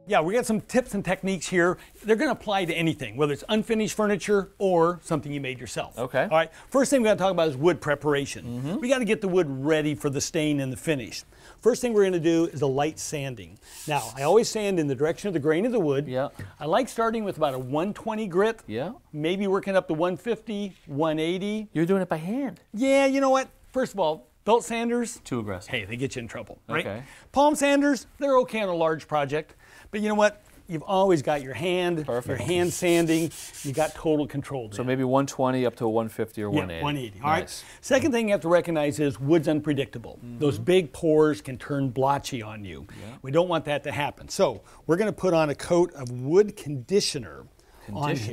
Yeah, we got some tips and techniques here. They're going to apply to anything, whether it's unfinished furniture or something you made yourself. Okay. All right, first thing we got to talk about is wood preparation. We got to get the wood ready for the stain and the finish. First thing we're going to do is a light sanding. Now, I always sand in the direction of the grain of the wood. Yeah. I like starting with about a 120 grit. Yeah. Maybe working up to 150, 180. You're doing it by hand. Yeah, you know what? First of all, belt sanders, Too aggressive. hey, they get you in trouble, right? Okay. Palm sanders, they're okay on a large project. But you know what? You've always got your hand, Perfect. your hand sanding. You got total control. So maybe 120 up to a 150 or 180. 180. All Nice. right. Second thing you have to recognize is wood's unpredictable. Those big pores can turn blotchy on you. Yeah. We don't want that to happen. So we're going to put on a coat of wood conditioner.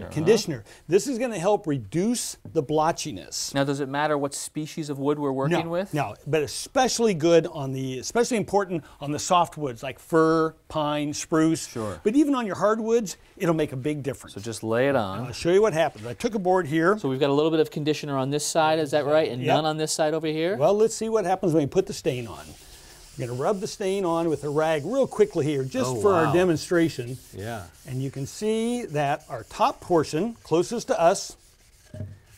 Conditioner. This is going to help reduce the blotchiness. Now, does it matter what species of wood we're working with? No, but especially good on especially important on the soft woods like fir, pine, spruce. Sure. But even on your hardwoods, it'll make a big difference. So just lay it on. I'll show you what happens. I took a board here. So we've got a little bit of conditioner on this side, is that right? And Yep. none on this side over here? Well, let's see what happens when we put the stain on. I'm going to rub the stain on with a rag real quickly here, just for our demonstration. Yeah. And you can see that our top portion, closest to us,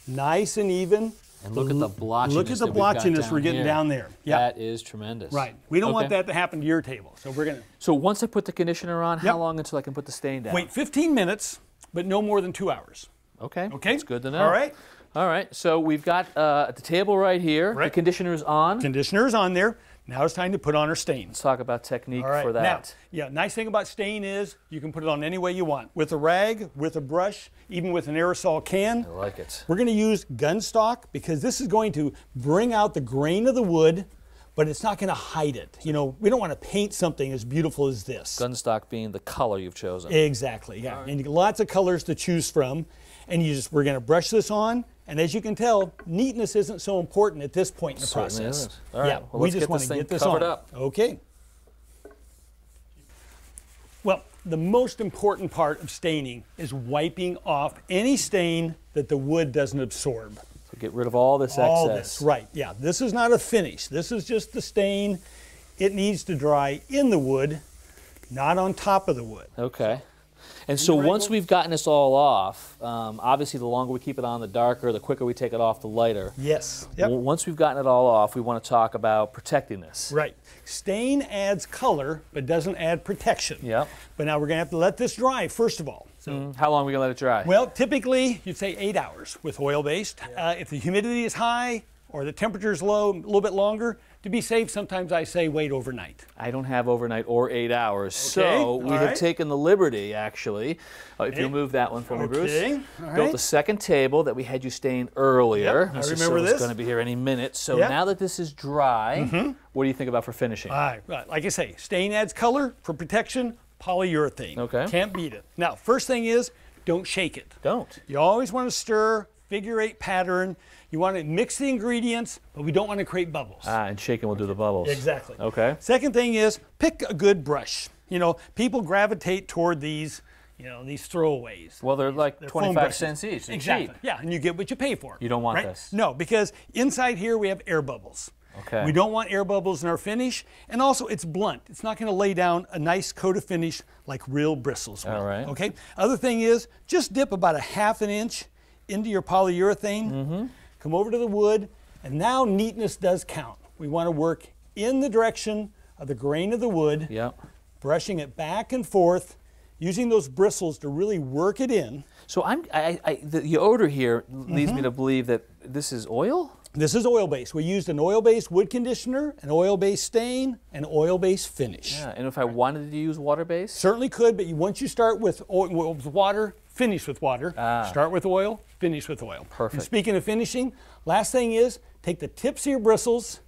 nice and even. And look at the blotchiness. Look at the blotchiness we're getting down there. Yeah. That is tremendous. Right. We don't want that to happen to your table. So we're going to So once I put the conditioner on, how Yep. long until I can put the stain down? wait 15 minutes, but no more than 2 hours. Okay. Okay? That's good to know. All right. All right. So we've got at the table right here, the Right. conditioner's on. Conditioner is on there. Now it's time to put on our stains. Let's talk about technique All right. for that. Now, yeah, nice thing about stain is you can put it on any way you want. With a rag, with a brush, even with an aerosol can. I like it. We're going to use gun stock because this is going to bring out the grain of the wood, but it's not going to hide it. You know, we don't want to paint something as beautiful as this. Gunstock being the color you've chosen. Exactly, yeah. And you get lots of colors to choose from. And we're going to brush this on. And as you can tell, neatness isn't so important at this point in the Certainly process. isn't. All right, Yeah, well, we let's just get want this to thing get this covered on. up. Okay. Well, the most important part of staining is wiping off any stain that the wood doesn't absorb. So get rid of all this All excess. this, right, yeah. This is not a finish. This is just the stain. It needs to dry in the wood, not on top of the wood. Okay. And so once we've gotten this all off, obviously the longer we keep it on, the darker, the quicker we take it off, the lighter. Yes. Yep. Once we've gotten it all off, we want to talk about protecting this. Right. Stain adds color, but doesn't add protection. Yep. But now we're going to have to let this dry, first of all. So, How long are we going to let it dry? well, typically, you'd say 8 hours with oil-based. If the humidity is high or the temperature is low, a little bit longer, to be safe, sometimes I say wait overnight. I don't have overnight or 8 hours, Okay, so we all have right. taken the liberty, actually, if you'll move that one for me, Bruce. Okay, all Built right. a second table that we had you stain earlier. Yep, I Mrs. remember Silva's this. going to be here any minute. So Yep. now that this is dry, what do you think about for finishing? All right, like I say, stain adds color. For protection, polyurethane. Okay. Can't beat it. Now, first thing is, don't shake it. Don't. You always want to stir, figure 8 pattern. You want to mix the ingredients, but we don't want to create bubbles. And shaking will do the bubbles. Exactly. Okay. Second thing is, pick a good brush. You know, people gravitate toward these, these throwaways. Well, they're like They're foam 25 brushes. cents each. They're Exactly. cheap. Yeah, and you get what you pay for. You don't want right? this. No, because inside here we have air bubbles. Okay. We don't want air bubbles in our finish, and also it's blunt. It's not going to lay down a nice coat of finish like real bristles will. All right. Okay. Other thing is, just dip about a ½ an inch into your polyurethane. Come over to the wood, and now neatness does count. We want to work in the direction of the grain of the wood, Yep. brushing it back and forth, using those bristles to really work it in. So the odor here leads me to believe that this is oil? This is oil-based. We used an oil-based wood conditioner, an oil-based stain, and oil-based finish. Yeah, and if I wanted to use water-based? Certainly could, but once you start with water, finish with water. Start with oil, finish with oil. Perfect. And speaking of finishing, last thing is take the tips of your bristles,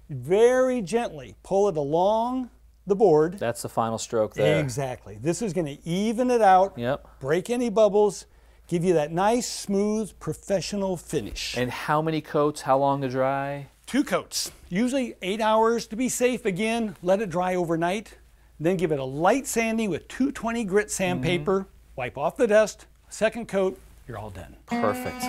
very gently pull it along the board. That's the final stroke there. Exactly. This is going to even it out, Yep. break any bubbles, give you that nice, smooth, professional finish. And how many coats, how long to dry? 2 coats, usually 8 hours. To be safe, again, let it dry overnight. Then give it a light sanding with 220 grit sandpaper. Wipe off the dust. Second coat, you're all done. Perfect.